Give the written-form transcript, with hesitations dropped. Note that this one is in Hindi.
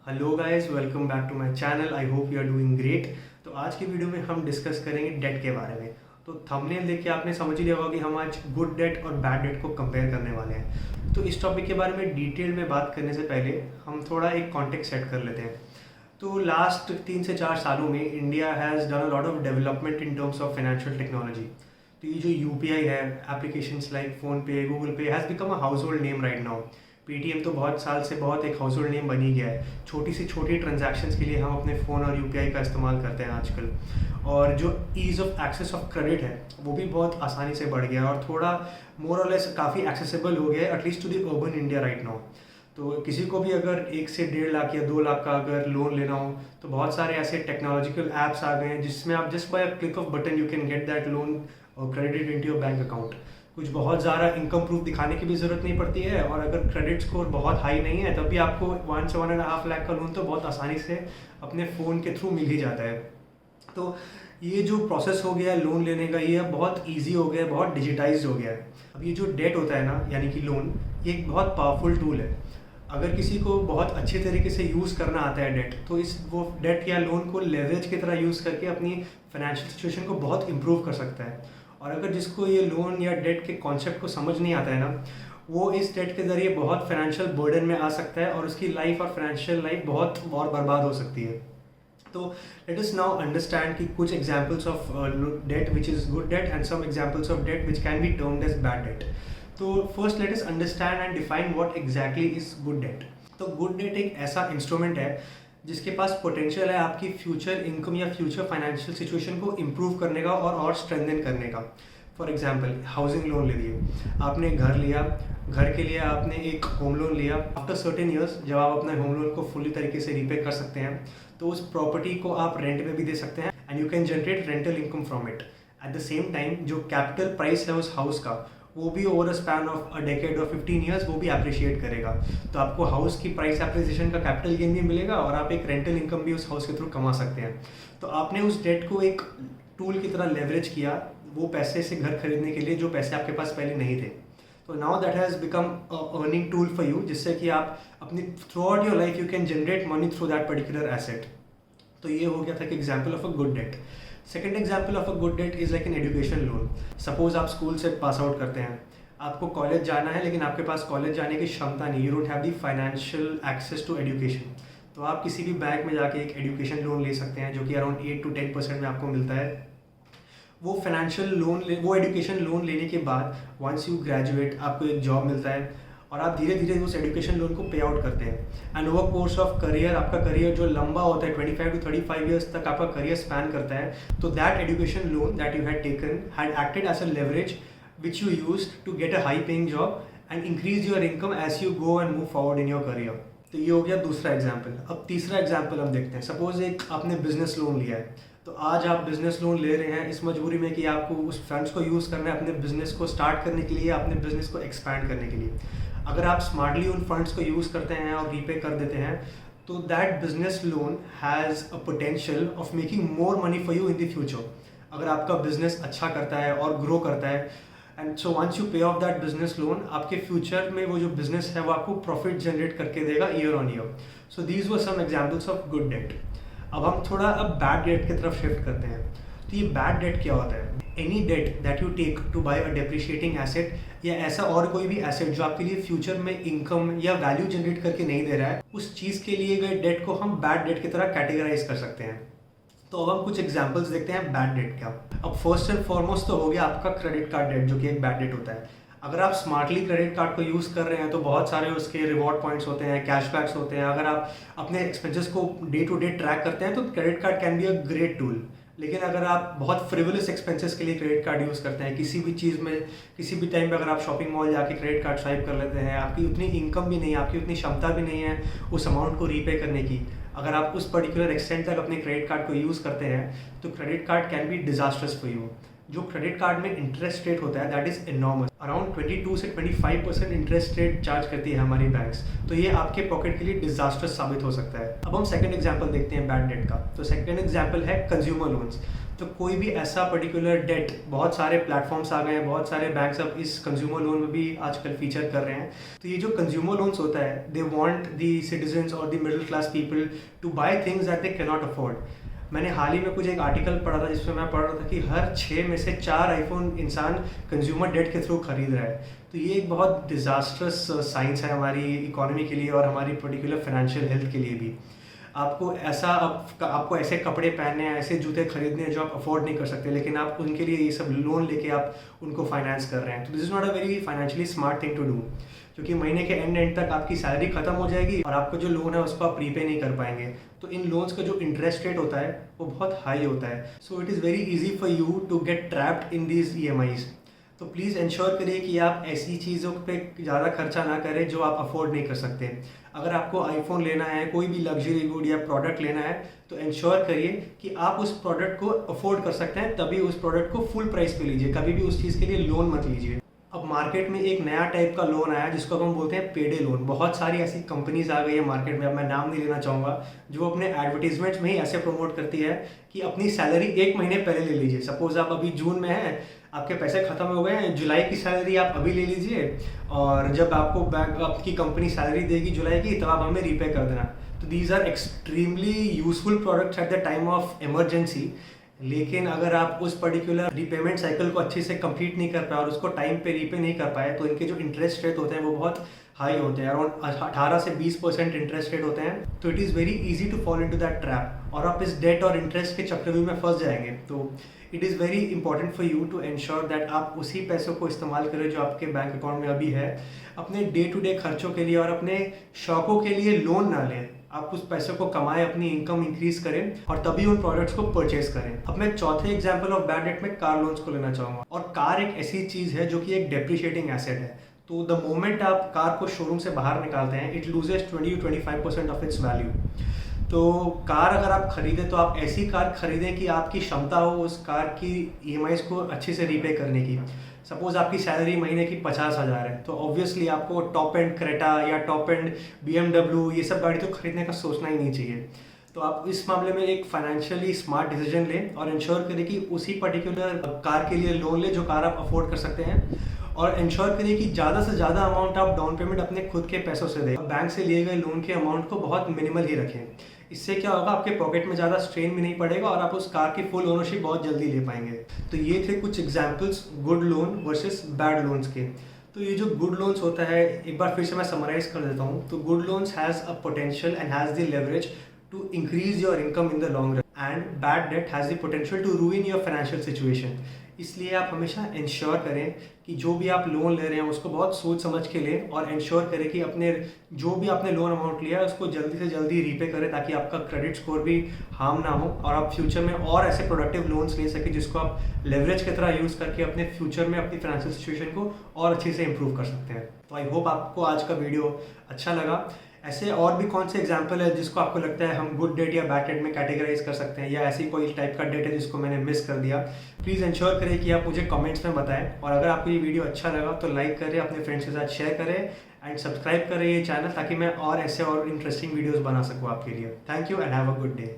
Hello guys, welcome back to my channel. I hope you are doing great. तो आज की वीडियो में हम डिस्कस करेंगे डेट के बारे में। तो थंबनेल देख के आपने समझ लिया होगा कि हम आज गुड डेट और बैड डेट को कंपेयर करने वाले हैं। तो इस टॉपिक के बारे में डिटेल में बात करने से पहले हम थोड़ा एक कॉन्टेक्स्ट सेट कर लेते हैं। तो लास्ट 3 से 4 सालों में India has done a lot of development in terms of financial technology. तो ये जो यूपीआई है, एप्लीकेशंस लाइक फ़ोनपे, गूगल पे has become a house hold name right now. Paytm तो बहुत साल से बहुत एक हाउस होल्ड नेम बनी गया है। छोटी से छोटी ट्रांजैक्शंस के लिए हम अपने फ़ोन और यूपीआई का इस्तेमाल करते हैं आजकल। और जो ease of access of credit है वो भी बहुत आसानी से बढ़ गया है और थोड़ा मोर और लेस काफ़ी एक्सेसिबल हो गया है, at least to the urban India right now. तो किसी को भी अगर 1 से 1.5 लाख या 2 लाख का अगर लोन लेना हो तो बहुत सारे ऐसे टेक्नोलॉजिकल ऐप्स आ गए हैं जिसमें आप just by a click off button you can get that loan credit into your bank account. कुछ बहुत ज़्यादा इनकम प्रूफ दिखाने की भी ज़रूरत नहीं पड़ती है, और अगर क्रेडिट स्कोर बहुत हाई नहीं है तब भी आपको 1 से 1.5 लाख का लोन तो बहुत आसानी से अपने फ़ोन के थ्रू मिल ही जाता है। तो ये जो प्रोसेस हो गया है लोन लेने का, ये अब बहुत ईजी हो गया है, बहुत डिजिटाइज्ड हो गया है। अब ये जो डेट होता है ना, यानी कि लोन, ये एक बहुत पावरफुल टूल है। अगर किसी को बहुत अच्छे तरीके से यूज़ करना आता है डेट, तो वो डेट या लोन को लेवरेज की तरह यूज़ करके अपनी फाइनेंशियल सिचुएशन को बहुत इम्प्रूव कर सकता है। और अगर जिसको ये लोन या डेट के कॉन्सेप्ट को समझ नहीं आता है ना, वो इस डेट के ज़रिए बहुत फाइनेंशियल बर्डन में आ सकता है और उसकी लाइफ और फाइनेंशियल लाइफ बहुत और बर्बाद हो सकती है। तो लेट अस नाउ अंडरस्टैंड कि कुछ examples of debt which is good debt and some examples of debt which can be termed as bad debt. तो first let us understand and define what exactly is good debt. तो गुड डेट एक ऐसा इंस्ट्रूमेंट है जिसके पास पोटेंशियल है आपकी फ्यूचर इनकम या फ्यूचर फाइनेंशियल सिचुएशन को इम्प्रूव करने का और स्ट्रेंथन करने का। फॉर एग्जांपल, हाउसिंग लोन ले लिए, आपने घर लिया, घर के लिए आपने एक होम लोन लिया। आफ्टर सर्टेन ईयर्स जब आप अपने होम लोन को फुली तरीके से रीपे कर सकते हैं तो उस प्रॉपर्टी को आप रेंट में भी दे सकते हैं and you can generate rental income from it. At the same time जो कैपिटल प्राइस है उस हाउस का, वो भी over a span of a decade और 15 ईयर्स वो भी अप्रिशिएट करेगा। तो आपको हाउस की प्राइस एप्रिसिएशन का कैपिटल गेन भी मिलेगा और आप एक रेंटल इनकम भी उस हाउस के थ्रू कमा सकते हैं। तो आपने उस डेट को एक टूल की तरह लेवरेज किया, वो पैसे से घर खरीदने के लिए जो पैसे आपके पास पहले नहीं थे। तो now that has become earning tool for you, जिससे कि आप अपनी throughout your life you can generate money through that particular asset. तो ये हो गया था कि example of a good debt. Second example of a good debt is like an education loan. Suppose आप स्कूल से पास आउट करते हैं, आपको कॉलेज जाना है लेकिन आपके पास कॉलेज जाने की क्षमता नहीं, you don't have the financial access to education. तो आप किसी भी बैंक में जाके एक एजुकेशन लोन ले सकते हैं जो कि अराउंड 8 to 10% में आपको मिलता है। वो फाइनेंशियल लोन वो एजुकेशन लोन लेने के बाद वंस यू ग्रेजुएट आपको एक जॉब मिलता है और आप धीरे धीरे उस एजुकेशन लोन को पे आउट करते हैं। And over course of career, आपका करियर जो लंबा होता है 25 to 35 ईयर्स तक आपका करियर स्पैन करता है, तो that education loan that you had taken had acted as a leverage which you use to get a high paying job and increase your income as you go and move forward in your career। तो ये हो गया दूसरा एग्जाम्पल। अब तीसरा एग्जाम्पल हम देखते हैं। सपोज एक आपने बिजनेस लोन लिया है, तो आज आप बिजनेस लोन ले रहे हैं इस मजबूरी में कि आपको उस फंड्स को यूज़ करना है अपने बिजनेस को स्टार्ट करने के लिए, अपने बिजनेस को एक्सपैंड करने के लिए। अगर आप स्मार्टली उन फंड्स को यूज़ करते हैं और रीपे कर देते हैं, तो that business loan has a potential of making more money for you in the future. अगर आपका बिजनेस अच्छा करता है और ग्रो करता है, एंड सो वंस यू पे ऑफ दैट बिजनेस लोन, आपके फ्यूचर में वो जो बिजनेस है वो आपको प्रॉफिट जनरेट करके देगा year on year. So these were some examples of good debt. अब हम थोड़ा बैड डेट की तरफ शिफ्ट करते हैं। तो ये बैड डेट क्या होता है? Any debt that you take to buy a depreciating asset, या ऐसा और कोई भी एसेट जो आपके लिए फ्यूचर में इनकम या वैल्यू जनरेट करके नहीं दे रहा है, उस चीज़ के लिए गए डेट को हम बैड डेट की तरह कैटेगराइज कर सकते हैं। तो अब हम कुछ एग्जांपल्स देखते हैं बैड डेट क्या। अब फर्स्ट एंड फॉरमोस्ट तो हो गया आपका क्रेडिट कार्ड डेट, जो कि एक बैड डेट होता है। अगर आप स्मार्टली क्रेडिट कार्ड को यूज़ कर रहे हैं तो बहुत सारे उसके रिवॉर्ड पॉइंट्स होते हैं, कैशबैक्स होते हैं। अगर आप अपने एक्सपेंसेस को डे टू डे ट्रैक करते हैं तो credit card can be a great tool. लेकिन अगर आप बहुत फ्रिवलस एक्सपेंसेस के लिए क्रेडिट कार्ड यूज़ करते हैं, किसी भी चीज़ में किसी भी टाइम पे अगर आप शॉपिंग मॉल जाके क्रेडिट कार्ड स्वाइप कर लेते हैं, आपकी उतनी इनकम भी नहीं है, आपकी उतनी क्षमता भी नहीं है उस अमाउंट को रीपे करने की, अगर आप उस पर्टिकुलर एक्सटेंट तक अपने क्रेडिट कार्ड को यूज़ करते हैं, तो credit card can be disasters for you. जो क्रेडिट कार्ड में इंटरेस्ट रेट होता है दैट इज़ एनॉर्मस, अराउंड 22 से 25% इंटरेस्ट रेट चार्ज करती है हमारी बैंक्स। तो ये आपके पॉकेट के लिए डिजास्टर साबित हो सकता है। अब हम सेकंड एग्जांपल देखते हैं बैड डेट का। तो सेकंड एग्जांपल है कंज्यूमर लोन्स। तो कोई भी ऐसा पर्टिकुलर डेट, बहुत सारे प्लेटफॉर्म्स आ गए हैं, बहुत सारे बैंक्स अब इस कंज्यूमर लोन में भी आजकल फीचर कर रहे हैं। तो ये जो कंज्यूमर लोन्स होता है, दे वांट द सिटीजन्स और the middle class people to buy things that they can not afford. मैंने हाल ही में कुछ एक आर्टिकल पढ़ा था जिसमें मैं पढ़ रहा था कि हर 6 में से 4 आईफोन इंसान कंज्यूमर डेट के थ्रू खरीद रहा है। तो ये एक बहुत डिज़ास्ट्रस साइंस है हमारी इकोनॉमी के लिए और हमारी पर्टिकुलर फाइनेंशियल हेल्थ के लिए भी। आपको ऐसे कपड़े पहनने हैं, ऐसे जूते खरीदने हैं जो आप अफोर्ड नहीं कर सकते, लेकिन आप उनके लिए ये सब लोन लेके आप उनको फाइनेंस कर रहे हैं। तो this is not a very financially smart thing to do, क्योंकि महीने के एंड तक आपकी सैलरी खत्म हो जाएगी और आपका जो लोन है उसको आप प्रीपे नहीं कर पाएंगे। तो इन लोन्स का जो इंटरेस्ट रेट होता है वो बहुत हाई होता है। So it is very easy for you to get trapped in these EMIs। तो प्लीज़ इंश्योर करिए कि आप ऐसी चीज़ों पे ज़्यादा खर्चा ना करें जो आप अफोर्ड नहीं कर सकते। अगर आपको आईफोन लेना है, कोई भी लग्जरी गुड या प्रोडक्ट लेना है, तो इंश्योर करिए कि आप उस प्रोडक्ट को अफोर्ड कर सकते हैं, तभी उस प्रोडक्ट को फुल प्राइस पे लीजिए। कभी भी उस चीज़ के लिए लोन मत लीजिए। अब मार्केट में एक नया टाइप का लोन आया जिसको हम बोलते हैं पेडे लोन। बहुत सारी ऐसी कंपनीज आ गई है मार्केट में, अब मैं नाम नहीं लेना चाहूँगा, जो अपने एडवर्टीजमेंट्स में ही ऐसे प्रमोट करती है कि अपनी सैलरी 1 महीने पहले ले लीजिए। सपोज आप अभी जून में हैं, आपके पैसे खत्म हो गए हैं, जुलाई की सैलरी आप अभी ले लीजिए और जब आपको बैंक आपकी कंपनी सैलरी देगी जुलाई की, तब आप हमें रीपे कर देना। तो these are extremely useful products at the time of emergency. लेकिन अगर आप उस पर्टिकुलर रीपेमेंट साइकिल को अच्छे से कंप्लीट नहीं कर पाए और उसको टाइम पे रीपे नहीं कर पाए, तो इनके जो इंटरेस्ट रेट होते हैं वो बहुत हाई होते हैं, अराउंड 18 से 20% इंटरेस्ट रेट होते हैं। तो it is very easy to fall into that trap और आप इस डेट और इंटरेस्ट के चक्रव्यूह में फंस जाएंगे। तो it is very important for you to ensure that आप उसी पैसों को इस्तेमाल करें जो आपके बैंक अकाउंट में अभी है, अपने डे टू डे खर्चों के लिए और अपने शौकों के लिए लोन ना लें। आप उस पैसे को कमाएं, अपनी इनकम इंक्रीज करें और तभी उन प्रोडक्ट्स को परचेज करें। अब मैं चौथे एग्जांपल ऑफ बैड डेट में कार लोन्स को लेना चाहूँगा। और कार एक ऐसी चीज़ है जो कि एक डेप्रिशिएटिंग एसेट है। तो द मोमेंट आप कार को शोरूम से बाहर निकालते हैं, it loses 20-25% of its value. तो कार अगर आप खरीदें तो आप ऐसी कार खरीदें कि आपकी क्षमता हो उस कार की EMIs को अच्छे से रीपे करने की। सपोज आपकी सैलरी महीने की 50,000 है, तो ऑब्वियसली आपको टॉप एंड क्रेटा या टॉप एंड BMW ये सब गाड़ी तो खरीदने का सोचना ही नहीं चाहिए। तो आप इस मामले में एक फाइनेंशियली स्मार्ट डिसीजन लें और इंश्योर करें कि उसी पर्टिकुलर कार के लिए लोन लें जो कार आप अफोर्ड कर सकते हैं, और इंश्योर करिए कि ज़्यादा से ज़्यादा अमाउंट आप डाउन पेमेंट अपने खुद के पैसों से दें। बैंक से लिए गए लोन के अमाउंट को बहुत मिनिमल ही रखें। इससे क्या होगा, आपके पॉकेट में ज़्यादा स्ट्रेन भी नहीं पड़ेगा और आप उस कार की फुल ओनरशिप बहुत जल्दी ले पाएंगे। तो ये थे कुछ examples good loan versus bad loans के। तो ये जो गुड लोन्स होता है, एक बार फिर से मैं समराइज कर देता हूँ। तो good loans has a potential and has the leverage to increase your income in the long run, and bad debt has the potential to ruin your financial situation. इसलिए आप हमेशा इंश्योर करें कि जो भी आप लोन ले रहे हैं उसको बहुत सोच समझ के लें और इंश्योर करें कि अपने जो भी आपने लोन अमाउंट लिया है उसको जल्दी से जल्दी रीपे करें, ताकि आपका क्रेडिट स्कोर भी हार्म ना हो और आप फ्यूचर में और ऐसे प्रोडक्टिव लोन्स ले सकें जिसको आप लेवरेज की तरह यूज़ करके अपने फ्यूचर में अपनी फाइनेंशियल सिचुएशन को और अच्छे से इंप्रूव कर सकते हैं। तो आई होप आपको आज का वीडियो अच्छा लगा। ऐसे और भी कौन से एग्जाम्पल है जिसको आपको लगता है हम गुड डेट या बैड डेट में कैटेगराइज कर सकते हैं, या ऐसी कोई टाइप का डेट है जिसको मैंने मिस कर दिया, प्लीज़ इंश्योर करें कि आप मुझे कमेंट्स में बताएं। और अगर आपको ये वीडियो अच्छा लगा तो लाइक करें, अपने फ्रेंड्स के साथ शेयर करें एंड सब्सक्राइब करें ये चैनल, ताकि मैं और ऐसे और इंटरेस्टिंग वीडियोज़ बना सकूँ आपके लिए। Thank you and have a good day.